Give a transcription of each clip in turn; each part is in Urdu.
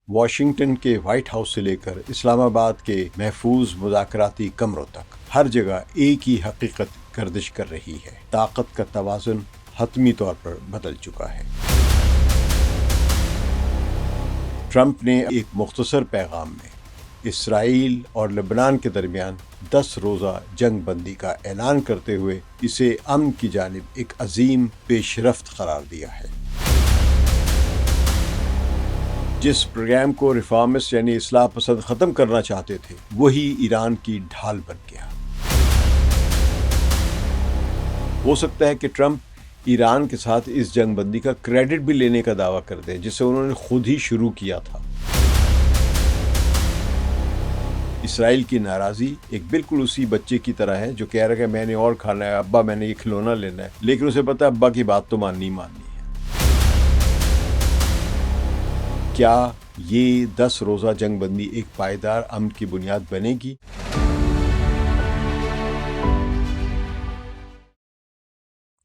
واشنگٹن کے وائٹ ہاؤس سے لے کر اسلام آباد کے محفوظ مذاکراتی کمروں تک ہر جگہ ایک ہی حقیقت گردش کر رہی ہے۔ طاقت کا توازن حتمی طور پر بدل چکا ہے۔ ٹرمپ نے ایک مختصر پیغام میں اسرائیل اور لبنان کے درمیان 10 روزہ جنگ بندی کا اعلان کرتے ہوئے اسے امن کی جانب ایک عظیم پیش رفت قرار دیا ہے۔ جس پروگرام کو ریفارمسٹ یعنی اصلاح پسند ختم کرنا چاہتے تھے وہی ایران کی ڈھال بن گیا۔ ہو سکتا ہے کہ ٹرمپ ایران کے ساتھ اس جنگ بندی کا کریڈٹ بھی لینے کا دعویٰ کر دیں جسے انہوں نے خود ہی شروع کیا تھا۔ اسرائیل کی ناراضی ایک بالکل اسی بچے کی طرح ہے جو کہہ رہا ہے کہ میں نے اور کھانا ہے، ابا میں نے یہ کھلونا لینا ہے، لیکن اسے پتا ہے ابا کی بات تو ماننی ہے۔ کیا یہ 10 روزہ جنگ بندی ایک پائیدار امن کی بنیاد بنے گی؟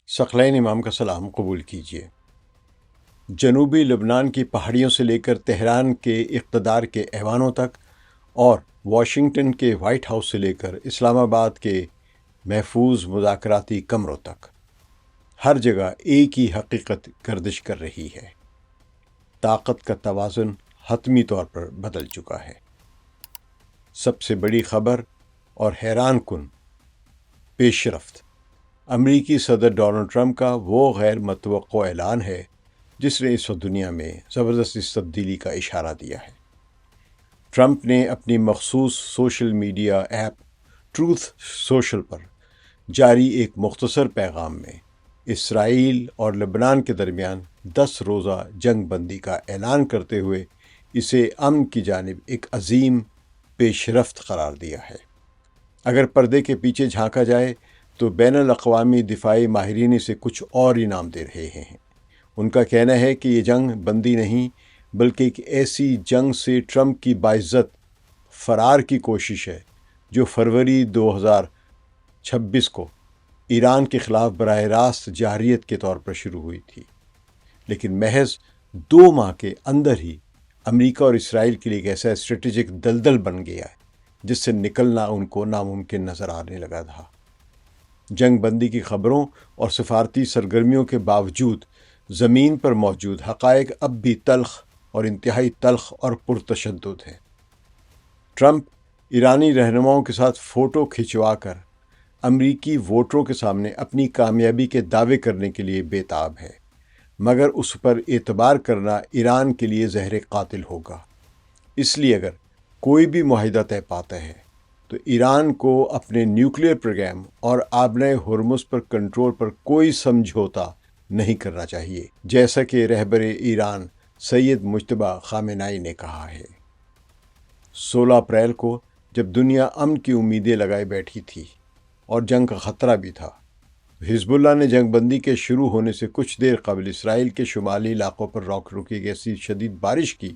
ثقلین امام کا سلام قبول کیجیے۔ جنوبی لبنان کی پہاڑیوں سے لے کر تہران کے اقتدار کے ایوانوں تک اور واشنگٹن کے وائٹ ہاؤس سے لے کر اسلام آباد کے محفوظ مذاکراتی کمروں تک ہر جگہ ایک ہی حقیقت گردش کر رہی ہے۔ طاقت کا توازن حتمی طور پر بدل چکا ہے۔ سب سے بڑی خبر اور حیران کن پیش رفت امریکی صدر ڈونلڈ ٹرمپ کا وہ غیر متوقع اعلان ہے جس نے اس وقت دنیا میں زبردست اس تبدیلی کا اشارہ دیا ہے۔ ٹرمپ نے اپنی مخصوص social media app truth social پر جاری ایک مختصر پیغام میں اسرائیل اور لبنان کے درمیان 10 روزہ جنگ بندی کا اعلان کرتے ہوئے اسے امن کی جانب ایک عظیم پیش رفت قرار دیا ہے۔ اگر پردے کے پیچھے جھانکا جائے تو بین الاقوامی دفاعی ماہرین اسے کچھ اور انعام دے رہے ہیں۔ ان کا کہنا ہے کہ یہ جنگ بندی نہیں بلکہ ایک ایسی جنگ سے ٹرمپ کی باعزت فرار کی کوشش ہے جو فروری 2026 کو ایران کے خلاف براہ راست جارحیت کے طور پر شروع ہوئی تھی، لیکن محض 2 ماہ کے اندر ہی امریکہ اور اسرائیل کے لیے ایک ایسا اسٹریٹجک دلدل بن گیا ہے جس سے نکلنا ان کو ناممکن نظر آنے لگا تھا۔ جنگ بندی کی خبروں اور سفارتی سرگرمیوں کے باوجود زمین پر موجود حقائق اب بھی تلخ اور انتہائی تلخ اور پرتشدد ہے۔ ٹرمپ ایرانی رہنماؤں کے ساتھ فوٹو کھنچوا کر امریکی ووٹروں کے سامنے اپنی کامیابی کے دعوے کرنے کے لیے بے تاب ہے، مگر اس پر اعتبار کرنا ایران کے لیے زہر قاتل ہوگا۔ اس لیے اگر کوئی بھی معاہدہ طے پاتا ہے تو ایران کو اپنے نیوکلیئر پروگرام اور آبنۂ ہرمز پر کنٹرول پر کوئی سمجھوتا نہیں کرنا چاہیے، جیسا کہ رہبر ایران سید مجتبیٰ خامنہئی نے کہا ہے۔ 16 اپریل کو جب دنیا امن کی امیدیں لگائے بیٹھی تھی اور جنگ کا خطرہ بھی تھا، حزب اللہ نے جنگ بندی کے شروع ہونے سے کچھ دیر قبل اسرائیل کے شمالی علاقوں پر روک روکی کی ایسی شدید بارش کی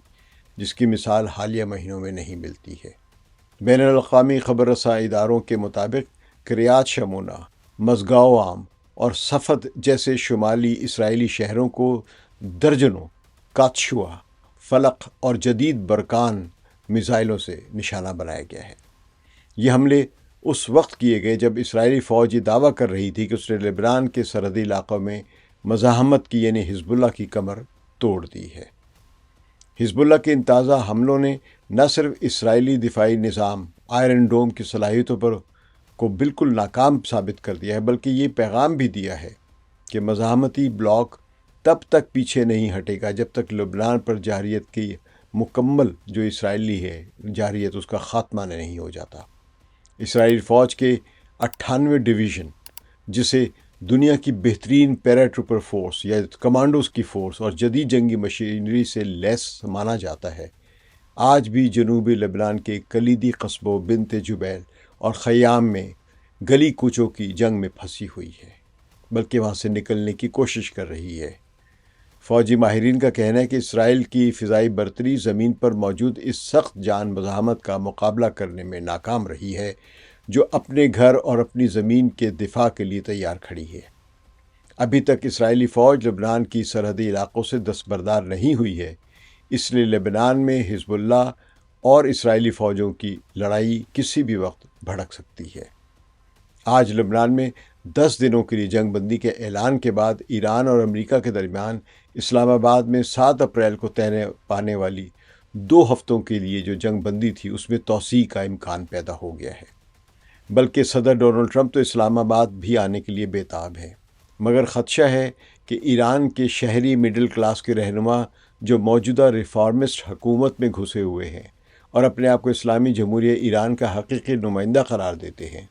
جس کی مثال حالیہ مہینوں میں نہیں ملتی ہے۔ بین الاقوامی خبر رساں اداروں کے مطابق کریات شمونا، مزگاؤ عام اور صفد جیسے شمالی اسرائیلی شہروں کو درجنوں کاتشوا، فلق اور جدید برکان میزائلوں سے نشانہ بنایا گیا ہے۔ یہ حملے اس وقت کیے گئے جب اسرائیلی فوج یہ دعویٰ کر رہی تھی کہ اس نے لبنان کے سرحدی علاقوں میں مزاحمت کی یعنی حزب اللہ کی کمر توڑ دی ہے۔ حزب اللہ کے ان تازہ حملوں نے نہ صرف اسرائیلی دفاعی نظام آئرن ڈوم کی صلاحیتوں کو بالکل ناکام ثابت کر دیا ہے بلکہ یہ پیغام بھی دیا ہے کہ مزاحمتی بلاک تب تک پیچھے نہیں ہٹے گا جب تک لبنان پر جارحیت کی مکمل جو اسرائیلی ہے جارحیت اس کا خاتمہ نہیں ہو جاتا۔ اسرائیلی فوج کے 98 ڈویژن جسے دنیا کی بہترین پیراٹروپر فورس یا کمانڈوز کی فورس اور جدید جنگی مشینری سے لیس مانا جاتا ہے، آج بھی جنوبی لبنان کے کلیدی قصبوں بنت جبیل اور خیام میں گلی کوچوں کی جنگ میں پھنسی ہوئی ہے، بلکہ وہاں سے نکلنے کی کوشش کر رہی ہے۔ فوجی ماہرین کا کہنا ہے کہ اسرائیل کی فضائی برتری زمین پر موجود اس سخت جان مزاحمت کا مقابلہ کرنے میں ناکام رہی ہے جو اپنے گھر اور اپنی زمین کے دفاع کے لیے تیار کھڑی ہے۔ ابھی تک اسرائیلی فوج لبنان کی سرحدی علاقوں سے دستبردار نہیں ہوئی ہے، اس لیے لبنان میں حزب اللہ اور اسرائیلی فوجوں کی لڑائی کسی بھی وقت بھڑک سکتی ہے۔ آج لبنان میں 10 دنوں کے لیے جنگ بندی کے اعلان کے بعد ایران اور امریکہ کے درمیان اسلام آباد میں 7 اپریل کو طے پانے والی 2 ہفتوں کے لیے جو جنگ بندی تھی اس میں توسیع کا امکان پیدا ہو گیا ہے۔ بلکہ صدر ڈونلڈ ٹرمپ تو اسلام آباد بھی آنے کے لیے بےتاب ہے، مگر خدشہ ہے کہ ایران کے شہری مڈل کلاس کے رہنما جو موجودہ ریفارمسٹ حکومت میں گھسے ہوئے ہیں اور اپنے آپ کو اسلامی جمہوریہ ایران کا حقیقی نمائندہ قرار دیتے ہیں،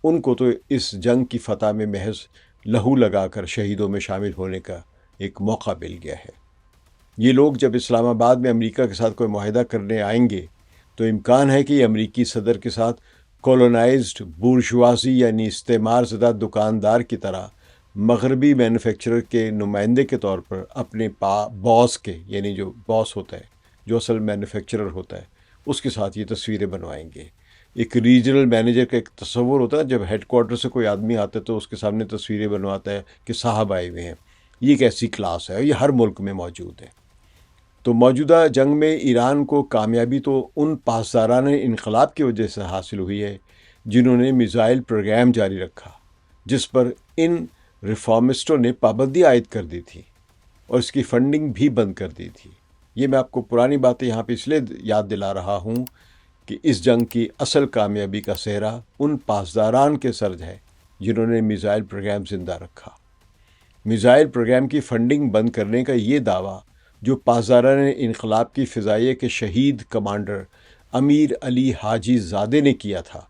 ان کو تو اس جنگ کی فتح میں محض لہو لگا کر شہیدوں میں شامل ہونے کا ایک موقع مل گیا ہے۔ یہ لوگ جب اسلام آباد میں امریکہ کے ساتھ کوئی معاہدہ کرنے آئیں گے تو امکان ہے کہ یہ امریکی صدر کے ساتھ کولونائزڈ بورژوازی یعنی استعمار زدہ دکاندار کی طرح مغربی مینوفیکچرر کے نمائندے کے طور پر اپنے باس کے، یعنی جو باس ہوتا ہے، جو اصل مینوفیکچرر ہوتا ہے، اس کے ساتھ یہ تصویریں بنوائیں گے۔ ایک ریجنل مینیجر کا ایک تصور ہوتا ہے، جب ہیڈ کوارٹر سے کوئی آدمی آتا ہے تو اس کے سامنے تصویریں بنواتا ہے کہ صاحب آئے ہوئے ہیں۔ یہ ایک ایسی کلاس ہے، یہ ہر ملک میں موجود ہے۔ تو موجودہ جنگ میں ایران کو کامیابی تو ان پاسداران انقلاب کی وجہ سے حاصل ہوئی ہے جنہوں نے میزائل پروگرام جاری رکھا، جس پر ان ریفارمسٹوں نے پابندی عائد کر دی تھی اور اس کی فنڈنگ بھی بند کر دی تھی۔ یہ میں آپ کو پرانی باتیں یہاں پہ اس لیے یاد دلا رہا ہوں کہ اس جنگ کی اصل کامیابی کا سہرا ان پاسداران کے سر ہے جنہوں نے میزائل پروگرام زندہ رکھا۔ میزائل پروگرام کی فنڈنگ بند کرنے کا یہ دعویٰ جو پاسداران انقلاب کی فضائیہ کے شہید کمانڈر امیر علی حاجی زادے نے کیا تھا،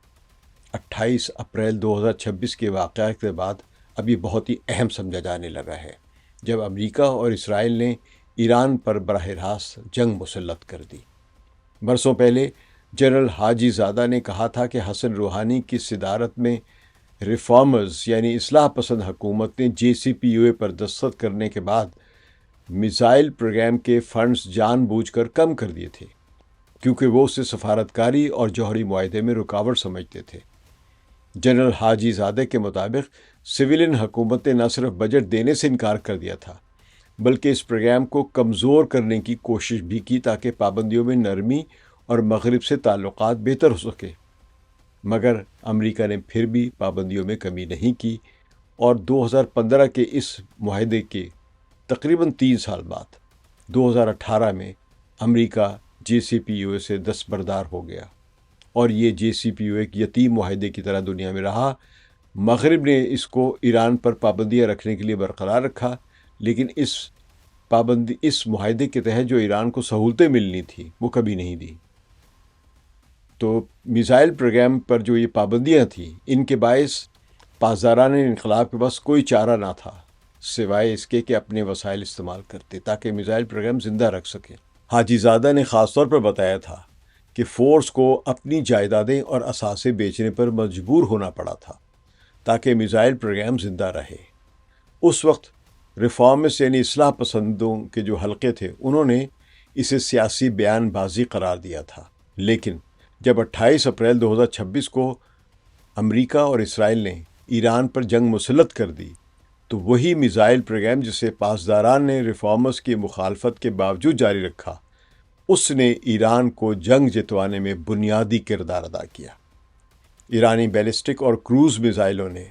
28 اپریل 2026 کے واقعات کے بعد اب یہ بہت ہی اہم سمجھا جانے لگا ہے، جب امریکہ اور اسرائیل نے ایران پر براہ راست جنگ مسلط کر دی۔ برسوں پہلے جنرل حاجی زادہ نے کہا تھا کہ حسن روحانی کی صدارت میں ریفارمرز یعنی اصلاح پسند حکومت نے JCPOA پر دستخط کرنے کے بعد میزائل پروگرام کے فنڈز جان بوجھ کر کم کر دیے تھے، کیونکہ وہ اسے سفارتکاری اور جوہری معاہدے میں رکاوٹ سمجھتے تھے۔ جنرل حاجی زادہ کے مطابق سویلین حکومت نے نہ صرف بجٹ دینے سے انکار کر دیا تھا بلکہ اس پروگرام کو کمزور کرنے کی کوشش بھی کی تاکہ پابندیوں میں نرمی اور مغرب سے تعلقات بہتر ہو سکے، مگر امریکہ نے پھر بھی پابندیوں میں کمی نہیں کی اور 2015 کے اس معاہدے کے تقریباً 3 سال بعد 2018 میں امریکہ JCPOA سے دستبردار ہو گیا اور یہ JCPOA ایک یتیم معاہدے کی طرح دنیا میں رہا۔ مغرب نے اس کو ایران پر پابندیاں رکھنے کے لیے برقرار رکھا، لیکن اس معاہدے کے تحت جو ایران کو سہولتیں ملنی تھی وہ کبھی نہیں دی۔ تو میزائل پروگرام پر جو یہ پابندیاں تھیں، ان کے باعث پاسداران انقلاب کے پاس کوئی چارہ نہ تھا سوائے اس کے کہ اپنے وسائل استعمال کرتے تاکہ میزائل پروگرام زندہ رکھ سکے۔ حاجی زادہ نے خاص طور پر بتایا تھا کہ فورس کو اپنی جائیدادیں اور اثاثے بیچنے پر مجبور ہونا پڑا تھا تاکہ میزائل پروگرام زندہ رہے۔ اس وقت ریفارمسٹ یعنی اصلاح پسندوں کے جو حلقے تھے انہوں نے اسے سیاسی بیان بازی قرار دیا تھا، لیکن جب 28 اپریل 2026 کو امریکہ اور اسرائیل نے ایران پر جنگ مسلط کر دی تو وہی میزائل پروگرام جسے پاسداران نے ریفارمرز کی مخالفت کے باوجود جاری رکھا، اس نے ایران کو جنگ جتوانے میں بنیادی کردار ادا کیا۔ ایرانی بیلسٹک اور کروز میزائلوں نے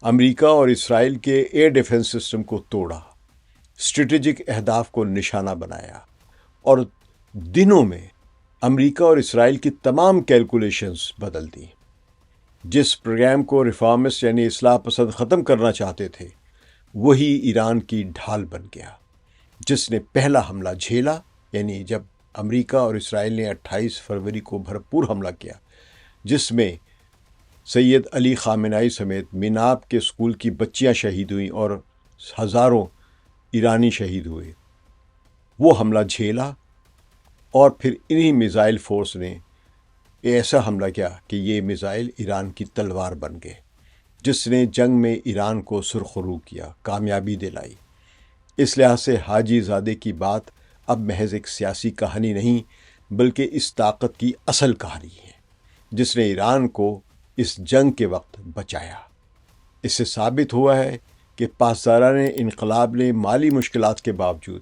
امریکہ اور اسرائیل کے ایئر ڈیفنس سسٹم کو توڑا، اسٹریٹجک اہداف کو نشانہ بنایا اور دنوں میں امریکہ اور اسرائیل کی تمام کیلکولیشنز بدل دیں۔ جس پروگرام کو ریفارمسٹ یعنی اصلاح پسند ختم کرنا چاہتے تھے وہی ایران کی ڈھال بن گیا، جس نے پہلا حملہ جھیلا، یعنی جب امریکہ اور اسرائیل نے 28 فروری کو بھرپور حملہ کیا جس میں سید علی خامنائی سمیت میناب کے اسکول کی بچیاں شہید ہوئیں اور ہزاروں ایرانی شہید ہوئے۔ وہ حملہ جھیلا اور پھر انہی میزائل فورس نے ایسا حملہ کیا کہ یہ میزائل ایران کی تلوار بن گئے، جس نے جنگ میں ایران کو سرخرو کیا، کامیابی دلائی۔ اس لحاظ سے حاجی زادے کی بات اب محض ایک سیاسی کہانی نہیں بلکہ اس طاقت کی اصل کہانی ہے جس نے ایران کو اس جنگ کے وقت بچایا۔ اس سے ثابت ہوا ہے کہ پاسداران انقلاب نے مالی مشکلات کے باوجود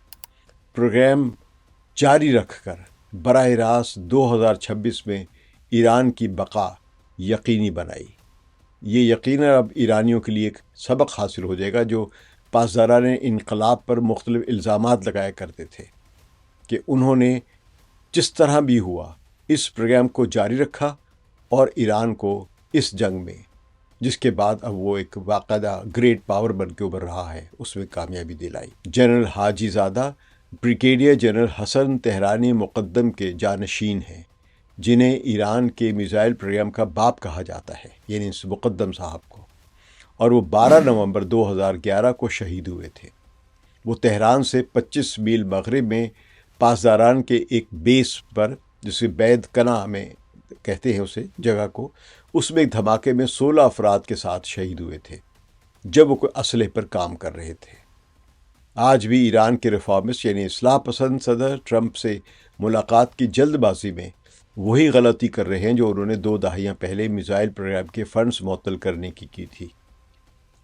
پروگرام جاری رکھ کر براہ راست 2026 میں ایران کی بقا یقینی بنائی۔ یہ یقیناً اب ایرانیوں کے لیے ایک سبق حاصل ہو جائے گا جو پاسداران انقلاب پر مختلف الزامات لگایا کرتے تھے کہ انہوں نے جس طرح بھی ہوا اس پروگرام کو جاری رکھا اور ایران کو اس جنگ میں، جس کے بعد اب وہ ایک باقاعدہ گریٹ پاور بن کے ابھر رہا ہے، اس میں کامیابی دلائی۔ جنرل حاجی زادہ بریگیڈیئر جنرل حسن تہرانی مقدم کے جانشین ہیں، جنہیں ایران کے میزائل پروگرام کا باپ کہا جاتا ہے، یعنی اس مقدم صاحب کو، اور وہ 12 نومبر 2011 کو شہید ہوئے تھے۔ وہ تہران سے 25 میل مغرب میں پاسداران کے ایک بیس پر، جسے بید کنا میں کہتے ہیں اسے جگہ کو، اس میں ایک دھماکے میں 16 افراد کے ساتھ شہید ہوئے تھے جب وہ کوئی اسلحے پر کام کر رہے تھے۔ آج بھی ایران کے ریفارمسٹ یعنی اصلاح پسند صدر ٹرمپ سے ملاقات کی جلد بازی میں وہی غلطی کر رہے ہیں جو انہوں نے 2 دہائیاں پہلے میزائل پروگرام کے فنڈز معطل کرنے کی تھی۔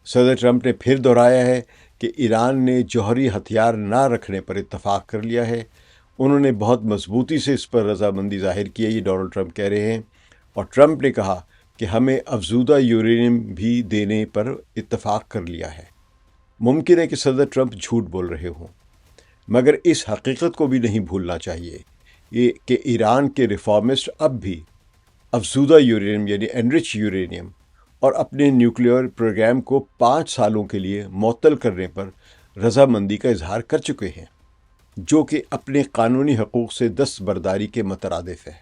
صدر ٹرمپ نے پھر دہرایا ہے کہ ایران نے جوہری ہتھیار نہ رکھنے پر اتفاق کر لیا ہے۔ انہوں نے بہت مضبوطی سے اس پر رضامندی ظاہر کی ہے، یہ ڈونلڈ ٹرمپ کہہ رہے ہیں، اور ٹرمپ نے کہا کہ ہمیں افزودہ یورینیم بھی دینے پر اتفاق کر لیا ہے۔ ممکن ہے کہ صدر ٹرمپ جھوٹ بول رہے ہوں، مگر اس حقیقت کو بھی نہیں بھولنا چاہیے یہ کہ ایران کے ریفارمسٹ اب بھی افزودہ یورینیم یعنی انرچ یورینیم اور اپنے نیوکلیئر پروگرام کو 5 سالوں کے لیے معطل کرنے پر رضامندی کا اظہار کر چکے ہیں، جو کہ اپنے قانونی حقوق سے دستبرداری کے مترادف ہے۔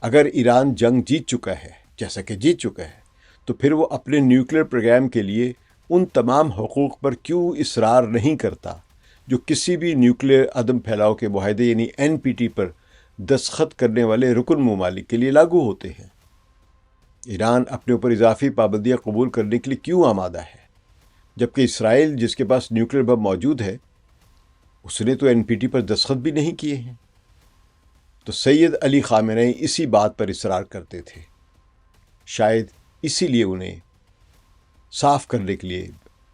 اگر ایران جنگ جیت چکا ہے، جیسا کہ جیت چکا ہے، تو پھر وہ اپنے نیوکلیئر پروگرام کے لیے ان تمام حقوق پر کیوں اصرار نہیں کرتا جو کسی بھی نیوکلیئر عدم پھیلاؤ کے معاہدے یعنی NPT پر دستخط کرنے والے رکن ممالک کے لیے لاگو ہوتے ہیں۔ ایران اپنے اوپر اضافی پابندیاں قبول کرنے کے لیے کیوں آمادہ ہے، جبکہ اسرائیل جس کے پاس نیوکلیئر بم موجود ہے اس نے تو NPT پر دستخط بھی نہیں کیے ہیں۔ تو سید علی خامنئی اسی بات پر اصرار کرتے تھے، شاید اسی لیے انہیں صاف کرنے کے لیے،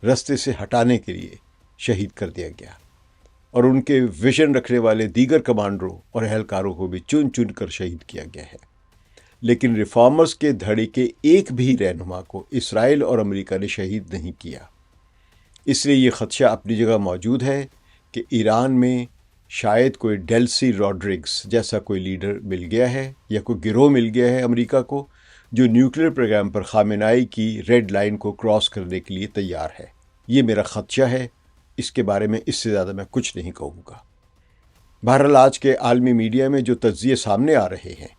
رستے سے ہٹانے کے لیے شہید کر دیا گیا، اور ان کے ویژن رکھنے والے دیگر کمانڈروں اور اہلکاروں کو بھی چن چن کر شہید کیا گیا ہے۔ لیکن ریفارمرز کے دھڑے کے ایک بھی رہنما کو اسرائیل اور امریکہ نے شہید نہیں کیا۔ اس لیے یہ خدشہ اپنی جگہ موجود ہے کہ ایران میں شاید کوئی ڈیلسی روڈرگس جیسا کوئی لیڈر مل گیا ہے یا کوئی گروہ مل گیا ہے امریکہ کو، جو نیوکلیئر پروگرام پر خامنئی کی ریڈ لائن کو کراس کرنے کے لیے تیار ہے۔ یہ میرا خدشہ ہے، اس کے بارے میں اس سے زیادہ میں کچھ نہیں کہوں گا۔ بہرحال آج کے عالمی میڈیا میں جو تجزیے سامنے آ رہے ہیں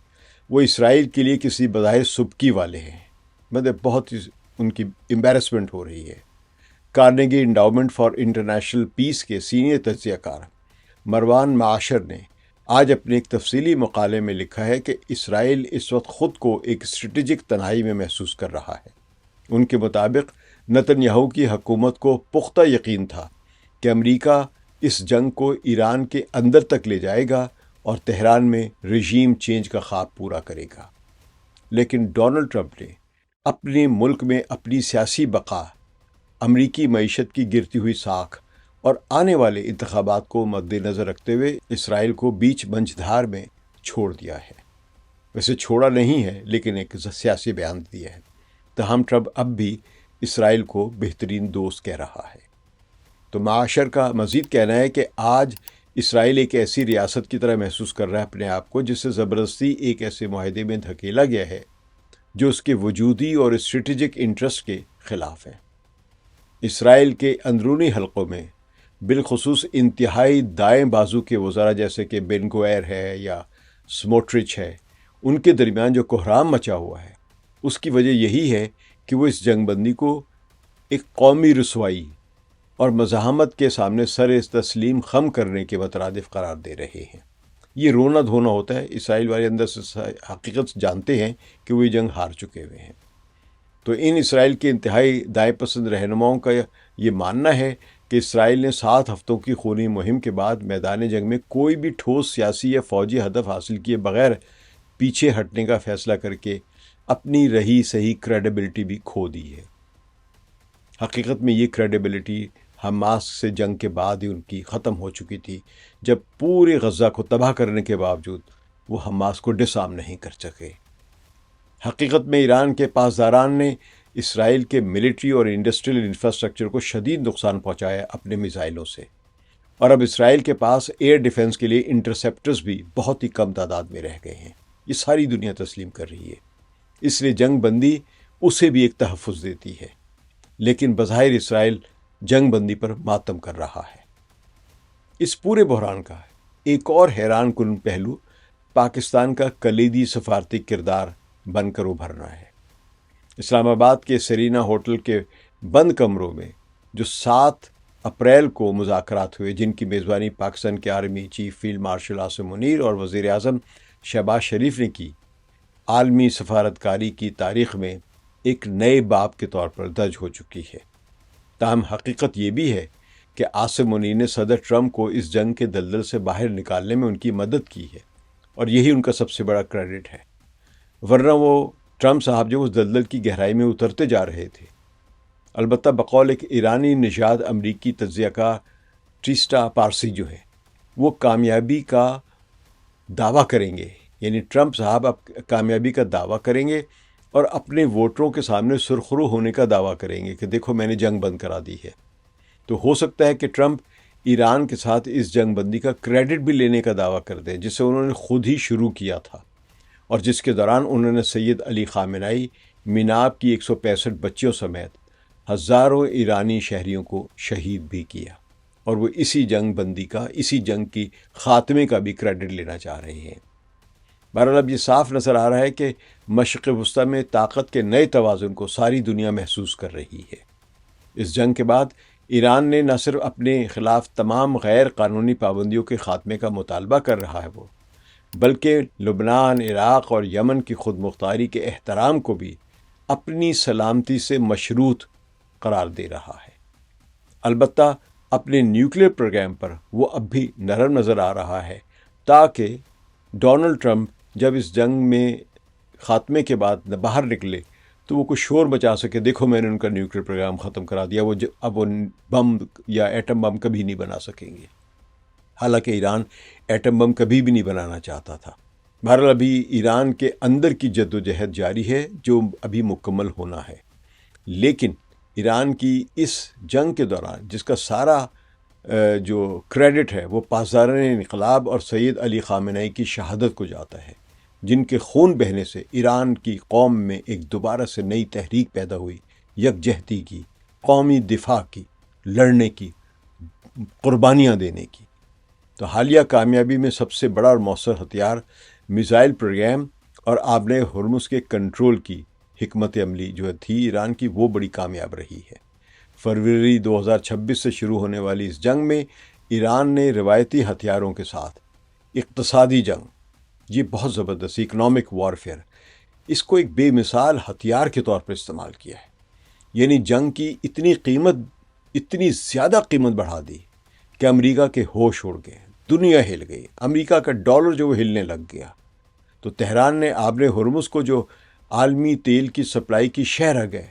وہ اسرائیل کے لیے کسی بظاہر سبکی والے ہیں، مطلب بہت ان کی امبیرسمنٹ ہو رہی ہے۔ Carnegie endowment for international peace کے سینئر تجزیہ کار مروان معاشر نے آج اپنے ایک تفصیلی مقالے میں لکھا ہے کہ اسرائیل اس وقت خود کو ایک اسٹریٹجک تنہائی میں محسوس کر رہا ہے۔ ان کے مطابق نتن یاہو کی حکومت کو پختہ یقین تھا کہ امریکہ اس جنگ کو ایران کے اندر تک لے جائے گا اور تہران میں رژیم چینج کا خواب پورا کرے گا، لیکن ڈونلڈ ٹرمپ نے اپنے ملک میں اپنی سیاسی بقا، امریکی معیشت کی گرتی ہوئی ساکھ اور آنے والے انتخابات کو مد نظر رکھتے ہوئے اسرائیل کو بیچ منجھدار میں چھوڑ دیا ہے۔ ویسے چھوڑا نہیں ہے، لیکن ایک سیاسی بیان دیا ہے۔ تاہم ٹرمپ اب بھی اسرائیل کو بہترین دوست کہہ رہا ہے۔ تو معاشر کا مزید کہنا ہے کہ آج اسرائیل ایک ایسی ریاست کی طرح محسوس کر رہا ہے اپنے آپ کو جسے زبردستی ایک ایسے معاہدے میں دھکیلا گیا ہے جو اس کے وجودی اور اسٹریٹجک انٹرسٹ کے خلاف ہے۔ اسرائیل کے اندرونی حلقوں میں بالخصوص انتہائی دائیں بازو کے وزراء جیسے کہ بن گوئر ہے یا سموٹرچ ہے، ان کے درمیان جو کوہرام مچا ہوا ہے اس کی وجہ یہی ہے کہ وہ اس جنگ بندی کو ایک قومی رسوائی اور مزاحمت کے سامنے سر تسلیم خم کرنے کے مترادف قرار دے رہے ہیں۔ یہ رونا دھونا ہوتا ہے، اسرائیل والے اندر سے حقیقت جانتے ہیں کہ وہ یہ جنگ ہار چکے ہوئے ہیں۔ تو ان اسرائیل کے انتہائی دائیں پسند رہنماؤں کا یہ ماننا ہے کہ اسرائیل نے 7 ہفتوں کی خونی مہم کے بعد میدان جنگ میں کوئی بھی ٹھوس سیاسی یا فوجی ہدف حاصل کیے بغیر پیچھے ہٹنے کا فیصلہ کر کے اپنی رہی صحیح کریڈیبلٹی بھی کھو دی ہے۔ حقیقت میں یہ کریڈیبلٹی حماس سے جنگ کے بعد ہی ان کی ختم ہو چکی تھی، جب پورے غزہ کو تباہ کرنے کے باوجود وہ حماس کو ڈس آرم نہیں کر سکے۔ حقیقت میں ایران کے پاسداران نے اسرائیل کے ملٹری اور انڈسٹریل انفراسٹرکچر کو شدید نقصان پہنچایا اپنے میزائلوں سے، اور اب اسرائیل کے پاس ایئر ڈیفنس کے لیے انٹرسیپٹرز بھی بہت ہی کم تعداد میں رہ گئے ہیں۔ یہ ساری دنیا تسلیم کر رہی ہے، اس لیے جنگ بندی اسے بھی ایک تحفظ دیتی ہے، لیکن بظاہر اسرائیل جنگ بندی پر ماتم کر رہا ہے۔ اس پورے بحران کا ایک اور حیران کن پہلو پاکستان کا کلیدی سفارتی کردار بن کر ابھرنا ہے۔ اسلام آباد کے سرینا ہوٹل کے بند کمروں میں جو 7 اپریل کو مذاکرات ہوئے، جن کی میزبانی پاکستان کے army chief field marshal Asim Munir اور وزیر اعظم شہباز شریف نے کی، عالمی سفارتکاری کی تاریخ میں ایک نئے باب کے طور پر درج ہو چکی ہے۔ تاہم حقیقت یہ بھی ہے کہ عاصم منیر نے صدر ٹرمپ کو اس جنگ کے دلدل سے باہر نکالنے میں ان کی مدد کی ہے، اور یہی ان کا سب سے بڑا کریڈٹ ہے، ورنہ وہ ٹرمپ صاحب جو اس دلدل کی گہرائی میں اترتے جا رہے تھے۔ البتہ بقول ایک ایرانی نژاد امریکی تجزیہ کار ٹریسٹا پارسی جو ہے، وہ کامیابی کا دعویٰ کریں گے، یعنی ٹرمپ صاحب اب کامیابی کا دعویٰ کریں گے اور اپنے ووٹروں کے سامنے سرخرو ہونے کا دعویٰ کریں گے کہ دیکھو میں نے جنگ بند کرا دی ہے۔ تو ہو سکتا ہے کہ ٹرمپ ایران کے ساتھ اس جنگ بندی کا کریڈٹ بھی لینے کا دعویٰ کر دیں، جسے انہوں نے خود ہی شروع کیا تھا، اور جس کے دوران انہوں نے سید علی خامنہئی، میناب کی 165 بچیوں سمیت ہزاروں ایرانی شہریوں کو شہید بھی کیا، اور وہ اسی جنگ بندی کا، اسی جنگ کی خاتمے کا بھی کریڈٹ لینا چاہ رہے ہیں۔ بہرحال اب یہ صاف نظر آ رہا ہے کہ مشرق وسطیٰ میں طاقت کے نئے توازن کو ساری دنیا محسوس کر رہی ہے۔ اس جنگ کے بعد ایران نے نہ صرف اپنے خلاف تمام غیر قانونی پابندیوں کے خاتمے کا مطالبہ کر رہا ہے بلکہ لبنان، عراق اور یمن کی خود مختاری کے احترام کو بھی اپنی سلامتی سے مشروط قرار دے رہا ہے۔ البتہ اپنے نیوکلیئر پروگرام پر وہ اب بھی نرم نظر آ رہا ہے، تاکہ ڈونلڈ ٹرمپ جب اس جنگ میں خاتمے کے بعد باہر نکلے تو وہ کچھ شور بچا سکے، دیکھو میں نے ان کا نیوکلیئر پروگرام ختم کرا دیا، اب وہ بم یا ایٹم بم کبھی نہیں بنا سکیں گے۔ حالانکہ ایران ایٹم بم کبھی بھی نہیں بنانا چاہتا تھا۔ بہرحال ابھی ایران کے اندر کی جد و جہد جاری ہے جو ابھی مکمل ہونا ہے، لیکن ایران کی اس جنگ کے دوران جس کا سارا جو کریڈٹ ہے وہ پاسداران انقلاب اور سید علی خامنہئی کی شہادت کو جاتا ہے، جن کے خون بہنے سے ایران کی قوم میں ایک دوبارہ سے نئی تحریک پیدا ہوئی، یکجہتی کی، قومی دفاع کی، لڑنے کی، قربانیاں دینے کی۔ تو حالیہ کامیابی میں سب سے بڑا اور مؤثر ہتھیار میزائل پروگرام اور آبِ ہرمز کے کنٹرول کی حکمت عملی جو تھی ایران کی، وہ بڑی کامیاب رہی ہے۔ فروری 2026 سے شروع ہونے والی اس جنگ میں ایران نے روایتی ہتھیاروں کے ساتھ اقتصادی جنگ، یہ بہت زبردست اکنامک وارفیئر، اس کو ایک بے مثال ہتھیار کے طور پر استعمال کیا ہے۔ یعنی جنگ کی اتنی زیادہ قیمت بڑھا دی کہ امریکہ کے ہوش اڑ گئے، دنیا ہل گئی، امریکہ کا ڈالر جو وہ ہلنے لگ گیا۔ تو تہران نے آبِ ہرمز کو جو عالمی تیل کی سپلائی کی شہ رہ گئے،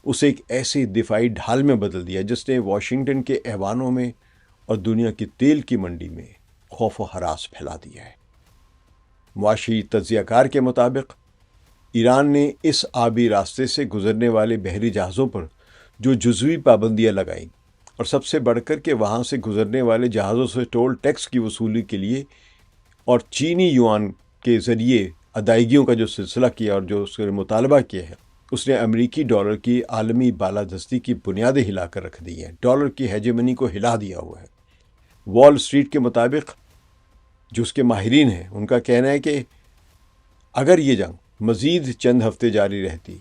اسے ایک ایسے دفاعی ڈھال میں بدل دیا جس نے واشنگٹن کے ایوانوں میں اور دنیا کی تیل کی منڈی میں خوف و ہراس پھیلا دیا ہے۔ معاشی تجزیہ کار کے مطابق ایران نے اس آبی راستے سے گزرنے والے بحری جہازوں پر جو جزوی پابندیاں لگائیں، اور سب سے بڑھ کر کے وہاں سے گزرنے والے جہازوں سے ٹول ٹیکس کی وصولی کے لیے اور چینی یوان کے ذریعے ادائیگیوں کا جو سلسلہ کیا اور جو اس کا مطالبہ کیا ہے، اس نے امریکی ڈالر کی عالمی بالادستی کی بنیادیں ہلا کر رکھ دی ہیں، ڈالر کی ہیجمنی کو ہلا دیا ہوا ہے۔ وال اسٹریٹ کے مطابق جو اس کے ماہرین ہیں، ان کا کہنا ہے کہ اگر یہ جنگ مزید چند ہفتے جاری رہتی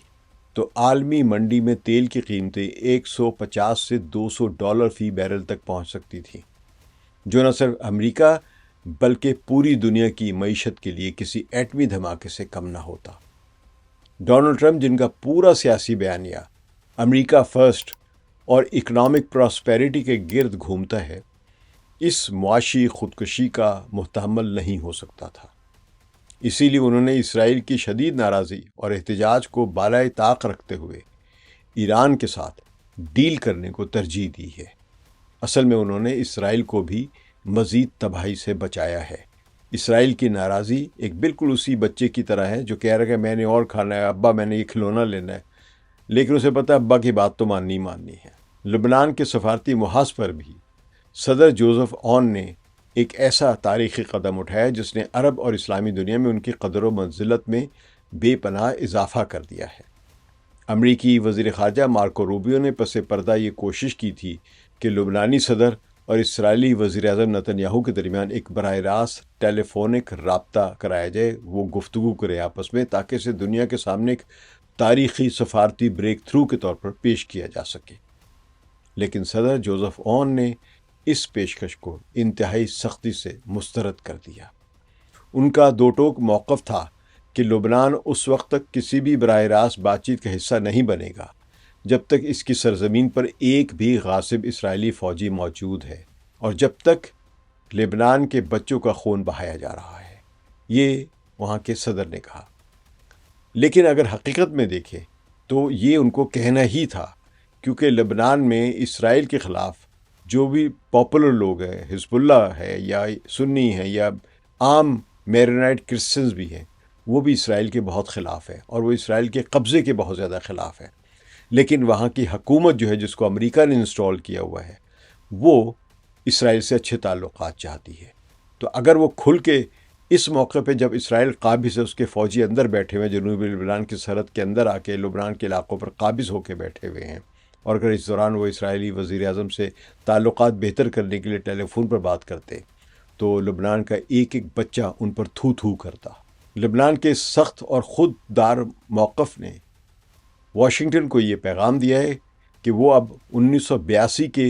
تو عالمی منڈی میں تیل کی قیمتیں 150 سے 200 ڈالر فی بیرل تک پہنچ سکتی تھیں، جو نہ صرف امریکہ بلکہ پوری دنیا کی معیشت کے لیے کسی ایٹمی دھماکے سے کم نہ ہوتا۔ ڈونلڈ ٹرمپ جن کا پورا سیاسی بیانیہ امریکہ فرسٹ اور اکنامک پراسپیرٹی کے گرد گھومتا ہے، اس معاشی خودکشی کا محتمل نہیں ہو سکتا تھا۔ اسی لیے انہوں نے اسرائیل کی شدید ناراضی اور احتجاج کو بالائے طاق رکھتے ہوئے ایران کے ساتھ ڈیل کرنے کو ترجیح دی ہے۔ اصل میں انہوں نے اسرائیل کو بھی مزید تباہی سے بچایا ہے۔ اسرائیل کی ناراضی ایک بالکل اسی بچے کی طرح ہے جو کہہ رہا ہے کہ میں نے اور کھانا ہے، ابا میں نے یہ کھلونا لینا ہے، لیکن اسے پتہ ہے ابا کی بات تو ماننی ہے۔ لبنان کے سفارتی محاذ پر بھی صدر جوزف اون نے ایک ایسا تاریخی قدم اٹھایا جس نے عرب اور اسلامی دنیا میں ان کی قدر و منزلت میں بے پناہ اضافہ کر دیا ہے۔ امریکی وزیر خارجہ مارکو روبیو نے پس پردہ یہ کوشش کی تھی کہ لبنانی صدر اور اسرائیلی وزیر اعظم نتن یاہو کے درمیان ایک براہ راست ٹیلی فونک رابطہ کرایا جائے، وہ گفتگو کرے آپس میں، تاکہ اسے دنیا کے سامنے ایک تاریخی سفارتی بریک تھرو کے طور پر پیش کیا جا سکے۔ لیکن صدر جوزف اون نے اس پیشکش کو انتہائی سختی سے مسترد کر دیا۔ ان کا دو ٹوک موقف تھا کہ لبنان اس وقت تک کسی بھی براہ راست بات چیت کا حصہ نہیں بنے گا جب تک اس کی سرزمین پر ایک بھی غاصب اسرائیلی فوجی موجود ہے اور جب تک لبنان کے بچوں کا خون بہایا جا رہا ہے، یہ وہاں کے صدر نے کہا۔ لیکن اگر حقیقت میں دیکھیں تو یہ ان کو کہنا ہی تھا، کیونکہ لبنان میں اسرائیل کے خلاف جو بھی پاپولر لوگ ہیں، حزب اللہ ہے یا سنی ہیں یا عام میرونائٹ کرسچنز بھی ہیں، وہ بھی اسرائیل کے بہت خلاف ہے اور وہ اسرائیل کے قبضے کے بہت زیادہ خلاف ہے۔ لیکن وہاں کی حکومت جو ہے، جس کو امریکہ نے انسٹال کیا ہوا ہے، وہ اسرائیل سے اچھے تعلقات چاہتی ہے۔ تو اگر وہ کھل کے اس موقع پہ جب اسرائیل قابض ہے، اس کے فوجی اندر بیٹھے ہوئے ہیں، جنوبی لبنان کی سرحد کے اندر آ کے لبنان کے علاقوں پر قابض ہو کے بیٹھے ہوئے ہیں، اور اگر اس دوران وہ اسرائیلی وزیر اعظم سے تعلقات بہتر کرنے کے لیے ٹیلی فون پر بات کرتے، تو لبنان کا ایک ایک بچہ ان پر تھو تھو کرتا۔ لبنان کے سخت اور خود دار موقف نے واشنگٹن کو یہ پیغام دیا ہے کہ وہ اب 1982 کے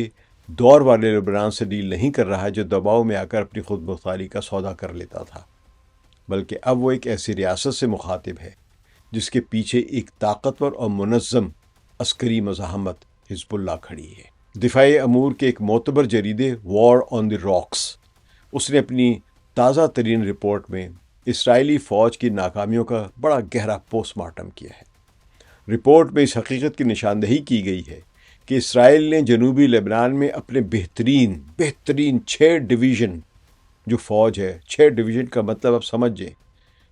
دور والے لبنان سے ڈیل نہیں کر رہا ہے جو دباؤ میں آ کر اپنی خود مختاری کا سودا کر لیتا تھا، بلکہ اب وہ ایک ایسی ریاست سے مخاطب ہے جس کے پیچھے ایک طاقتور اور منظم عسکری مزاحمت حزب اللہ کھڑی ہے۔ دفاعی امور کے ایک معتبر جریدے وار آن دی راکس، اس نے اپنی تازہ ترین رپورٹ میں اسرائیلی فوج کی ناکامیوں کا بڑا گہرا پوسٹ مارٹم کیا ہے۔ رپورٹ میں اس حقیقت کی نشاندہی کی گئی ہے کہ اسرائیل نے جنوبی لبنان میں اپنے بہترین 6 ڈویژن جو فوج ہے، 6 ڈویژن کا مطلب آپ سمجھیں،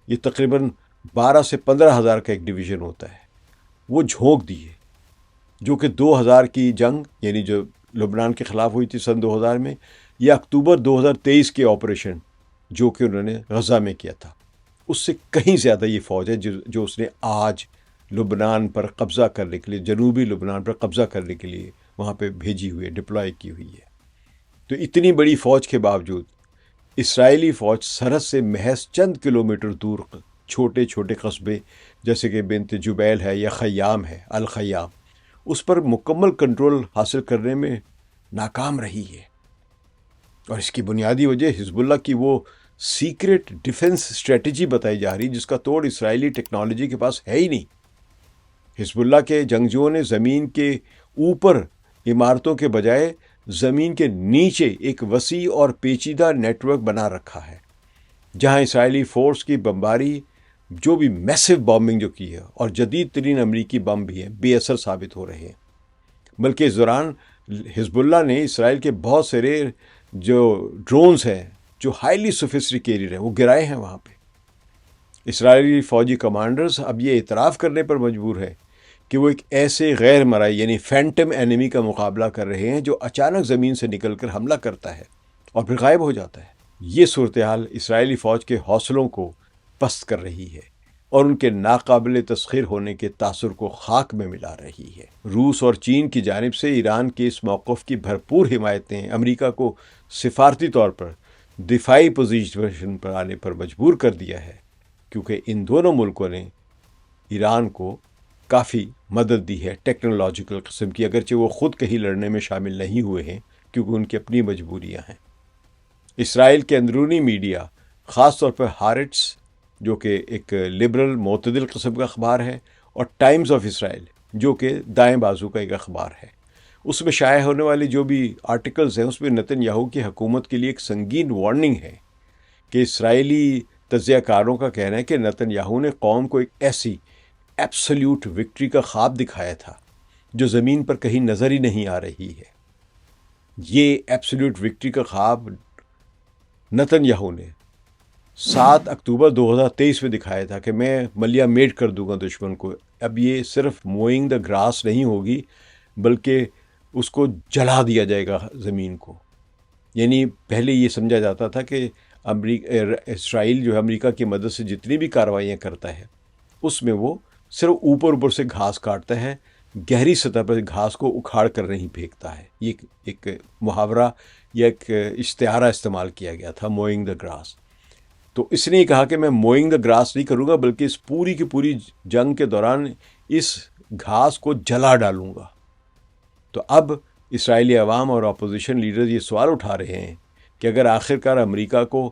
یہ تقریباً 12 سے 15 ہزار کا ایک ڈویژن ہوتا ہے، وہ جھونک دیے، جو کہ 2000 کی جنگ، یعنی جو لبنان کے خلاف ہوئی تھی سن 2000 میں، یا اکتوبر 2023 کے آپریشن جو کہ انہوں نے غزہ میں کیا تھا، اس سے کہیں زیادہ یہ فوج ہے جو اس نے آج لبنان پر قبضہ کرنے کے لیے، جنوبی لبنان پر قبضہ کرنے کے لیے وہاں پہ بھیجی ہوئی ہے، ڈپلوائے کی ہوئی ہے۔ تو اتنی بڑی فوج کے باوجود اسرائیلی فوج سرحد سے محض چند کلومیٹر دور چھوٹے چھوٹے قصبے جیسے کہ بنت جبیل ہے یا خیام ہے، الخیام، اس پر مکمل کنٹرول حاصل کرنے میں ناکام رہی ہے۔ اور اس کی بنیادی وجہ حزب اللہ کی وہ سیکرٹ ڈیفنس اسٹریٹجی بتائی جا رہی جس کا توڑ اسرائیلی ٹیکنالوجی کے پاس ہے ہی نہیں۔ حزب اللہ کے جنگجوؤں نے زمین کے اوپر عمارتوں کے بجائے زمین کے نیچے ایک وسیع اور پیچیدہ نیٹ ورک بنا رکھا ہے، جہاں اسرائیلی فورس کی بمباری، جو بھی میسو بامبنگ جو کی ہے، اور جدید ترین امریکی بم بھی ہیں، بے اثر ثابت ہو رہے ہیں۔ بلکہ اس دوران حزب اللہ نے اسرائیل کے بہت سارے جو ڈرونز ہیں جو ہائیلی سوفسٹیکیٹڈ ہیں، وہ گرائے ہیں وہاں پہ۔ اسرائیلی فوجی کمانڈرز اب یہ اعتراف کرنے پر مجبور ہے کہ وہ ایک ایسے غیر مرئی یعنی فینٹم اینیمی کا مقابلہ کر رہے ہیں جو اچانک زمین سے نکل کر حملہ کرتا ہے اور پھر غائب ہو جاتا ہے۔ یہ صورتحال اسرائیلی فوج کے حوصلوں کو پست کر رہی ہے اور ان کے ناقابل تسخیر ہونے کے تاثر کو خاک میں ملا رہی ہے۔ روس اور چین کی جانب سے ایران کے اس موقف کی بھرپور حمایت نے امریکہ کو سفارتی طور پر دفاعی پوزیشن پر آنے پر مجبور کر دیا ہے، کیونکہ ان دونوں ملکوں نے ایران کو کافی مدد دی ہے ٹیکنالوجیکل قسم کی، اگرچہ وہ خود کہیں لڑنے میں شامل نہیں ہوئے ہیں کیونکہ ان کی اپنی مجبوریاں ہیں۔ اسرائیل کے اندرونی میڈیا، خاص طور پر ہارٹس جو کہ ایک لبرل معتدل قسم کا اخبار ہے، اور ٹائمز آف اسرائیل جو کہ دائیں بازو کا ایک اخبار ہے، اس میں شائع ہونے والی جو بھی آرٹیکلز ہیں اس میں نتن یاہو کی حکومت کے لیے ایک سنگین وارننگ ہے کہ اسرائیلی تجزیہ کاروں کا کہنا ہے کہ نتن یاہو نے قوم کو ایک ایسی ایبسلیوٹ وکٹری کا خواب دکھایا تھا جو زمین پر کہیں نظر ہی نہیں آ رہی ہے۔ یہ ایبسلیوٹ وکٹری کا خواب نتن یاہو نے 7 اکتوبر 2023 میں دکھایا تھا کہ میں ملیا میٹ کر دوں گا دشمن کو. اب یہ صرف موئنگ دا گراس نہیں ہوگی بلکہ اس کو جلا دیا جائے گا زمین کو. یعنی پہلے یہ سمجھا جاتا تھا کہ اسرائیل جو ہے امریکہ کی مدد سے جتنی بھی کارروائیاں کرتا ہے اس میں وہ صرف اوپر سے گھاس کاٹتا ہے، گہری سطح پر گھاس کو اکھاڑ کر نہیں پھینکتا ہے. یہ ایک محاورہ یا ایک اشتہارہ استعمال کیا گیا تھا، موئنگ دا گراس. تو اس نے کہا کہ میں موئنگ دا گراس نہیں کروں گا بلکہ اس پوری کی پوری جنگ کے دوران اس گھاس کو جلا ڈالوں گا. تو اب اسرائیلی عوام اور اپوزیشن لیڈرز یہ سوال اٹھا رہے ہیں کہ اگر آخرکار امریکہ کو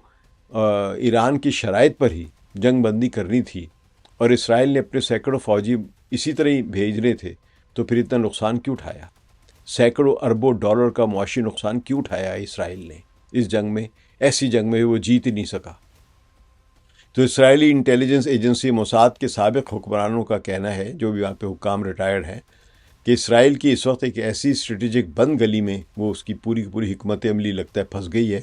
ایران کی شرائط پر ہی جنگ بندی کرنی تھی اور اسرائیل نے اپنے سینکڑوں فوجی اسی طرح ہی بھیجنے تھے تو پھر اتنا نقصان کیوں اٹھایا؟ سینکڑوں اربوں ڈالر کا معاشی نقصان کیوں اٹھایا اسرائیل نے اس جنگ میں؟ ایسی جنگ میں وہ جیت ہی نہیں سکا. تو اسرائیلی انٹیلیجنس ایجنسی موساد کے سابق حکمرانوں کا کہنا ہے، جو بھی وہاں پہ حکام ریٹائرڈ ہیں، کہ اسرائیل کی اس وقت ایک ایسی اسٹریٹجک بند گلی میں وہ اس کی پوری کی پوری حکمت عملی لگتا ہے پھنس گئی ہے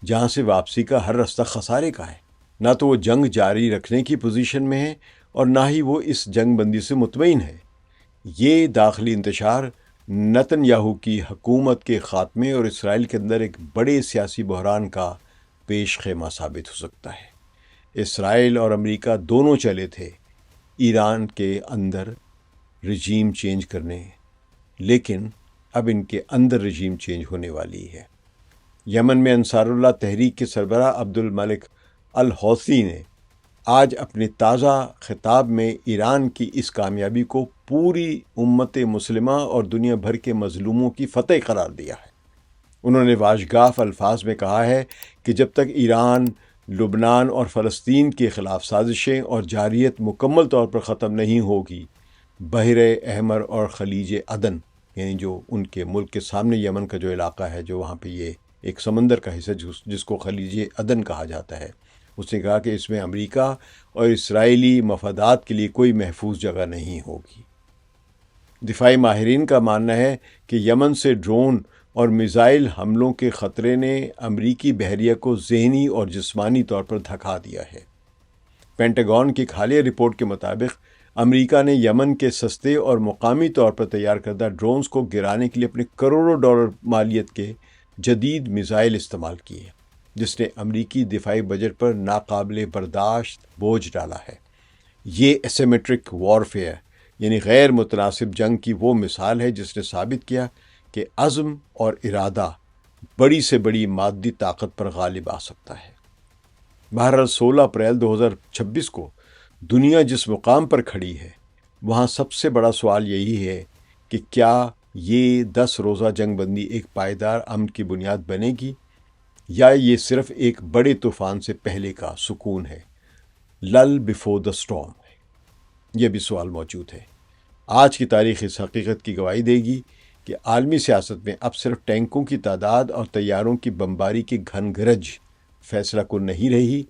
جہاں سے واپسی کا ہر رستہ خسارے کا ہے. نہ تو وہ جنگ جاری رکھنے کی پوزیشن میں ہے اور نہ ہی وہ اس جنگ بندی سے مطمئن ہے. یہ داخلی انتشار نتن یاہو کی حکومت کے خاتمے اور اسرائیل کے اندر ایک بڑے سیاسی بحران کا پیش خیمہ ثابت ہو سکتا ہے. اسرائیل اور امریکہ دونوں چلے تھے ایران کے اندر رجیم چینج کرنے، لیکن اب ان کے اندر رجیم چینج ہونے والی ہے. یمن میں انصار اللہ تحریک کے سربراہ عبد الملک الحوثی نے آج اپنے تازہ خطاب میں ایران کی اس کامیابی کو پوری امت مسلمہ اور دنیا بھر کے مظلوموں کی فتح قرار دیا ہے. انہوں نے واشگاف الفاظ میں کہا ہے کہ جب تک ایران، لبنان اور فلسطین کے خلاف سازشیں اور جارحیت مکمل طور پر ختم نہیں ہوگی، بحر احمر اور خلیج عدن، یعنی جو ان کے ملک کے سامنے یمن کا جو علاقہ ہے، جو وہاں پہ یہ ایک سمندر کا حصہ جس کو خلیج عدن کہا جاتا ہے، اس نے کہا کہ اس میں امریکہ اور اسرائیلی مفادات کے لیے کوئی محفوظ جگہ نہیں ہوگی. دفاعی ماہرین کا ماننا ہے کہ یمن سے ڈرون اور میزائل حملوں کے خطرے نے امریکی بحریہ کو ذہنی اور جسمانی طور پر دھکا دیا ہے. پینٹاگون کی ایک حالیہ رپورٹ کے مطابق امریکہ نے یمن کے سستے اور مقامی طور پر تیار کردہ ڈرونز کو گرانے کے لیے اپنے کروڑوں ڈالر مالیت کے جدید میزائل استعمال کیے، جس نے امریکی دفاعی بجٹ پر ناقابل برداشت بوجھ ڈالا ہے. یہ ایسیمیٹرک وارفیئر یعنی غیر متناسب جنگ کی وہ مثال ہے جس نے ثابت کیا کہ عزم اور ارادہ بڑی سے بڑی مادی طاقت پر غالب آ سکتا ہے. بہرحال 16 اپریل 2026 کو دنیا جس مقام پر کھڑی ہے وہاں سب سے بڑا سوال یہی ہے کہ کیا یہ 10 روزہ جنگ بندی ایک پائیدار امن کی بنیاد بنے گی یا یہ صرف ایک بڑے طوفان سے پہلے کا سکون ہے، لل بیفور دا اسٹارم ہے. یہ بھی سوال موجود ہے. آج کی تاریخ اس حقیقت کی گواہی دے گی کہ عالمی سیاست میں اب صرف ٹینکوں کی تعداد اور طیاروں کی بمباری کی گھن گرج فیصلہ کن نہیں رہی،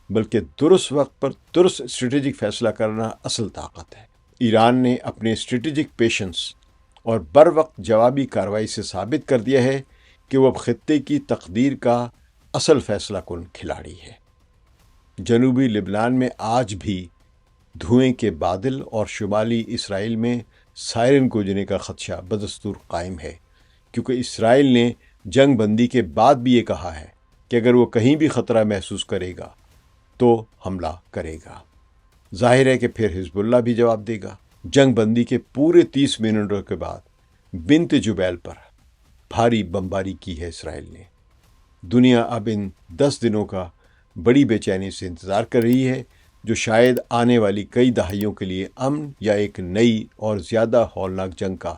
بلکہ درست وقت پر درست اسٹریٹجک فیصلہ کرنا اصل طاقت ہے. ایران نے اپنے اسٹریٹجک پیشنس اور بر وقت جوابی کارروائی سے ثابت کر دیا ہے کہ وہ اب خطے کی تقدیر کا اصل فیصلہ کن کھلاڑی ہے. جنوبی لبنان میں آج بھی دھوئیں کے بادل اور شمالی اسرائیل میں سائرن گونجنے کا خدشہ بدستور قائم ہے، کیونکہ اسرائیل نے جنگ بندی کے بعد بھی یہ کہا ہے کہ اگر وہ کہیں بھی خطرہ محسوس کرے گا تو حملہ کرے گا. ظاہر ہے کہ پھر حزب اللہ بھی جواب دے گا. جنگ بندی کے پورے 30 منٹوں کے بعد بنت جبیل پر بھاری بمباری کی ہے اسرائیل نے. دنیا اب ان 10 دنوں کا بڑی بے چینی سے انتظار کر رہی ہے، جو شاید آنے والی کئی دہائیوں کے لیے امن یا ایک نئی اور زیادہ ہولناک جنگ کا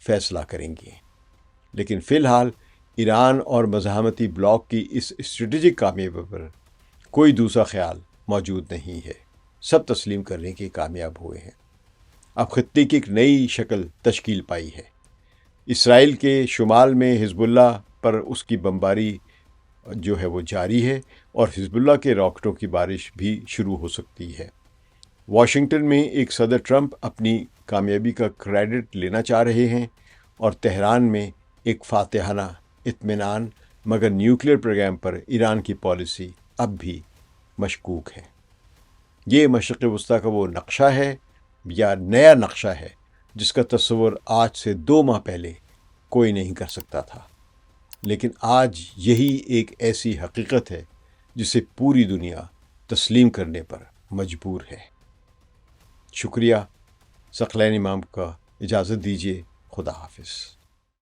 فیصلہ کریں گے. لیکن فی الحال ایران اور مزاحمتی بلاک کی اس اسٹریٹجک کامیابی پر کوئی دوسرا خیال موجود نہیں ہے. سب تسلیم کرنے کے کامیاب ہوئے ہیں. اب خطے کی ایک نئی شکل تشکیل پائی ہے. اسرائیل کے شمال میں حزب اللہ پر اس کی بمباری جو ہے وہ جاری ہے اور حزب اللہ کے راکٹوں کی بارش بھی شروع ہو سکتی ہے. واشنگٹن میں ایک صدر ٹرمپ اپنی کامیابی کا کریڈٹ لینا چاہ رہے ہیں اور تہران میں ایک فاتحانہ اطمینان، مگر نیوکلیر پروگرام پر ایران کی پالیسی اب بھی مشکوک ہے۔ یہ مشرق وسطیٰ کا وہ نقشہ ہے یا نیا نقشہ ہے جس کا تصور آج سے 2 ماہ پہلے کوئی نہیں کر سکتا تھا، لیکن آج یہی ایک ایسی حقیقت ہے جسے پوری دنیا تسلیم کرنے پر مجبور ہے۔ شکریہ۔ ثقلین امام کا اجازت دیجیے۔ خدا حافظ۔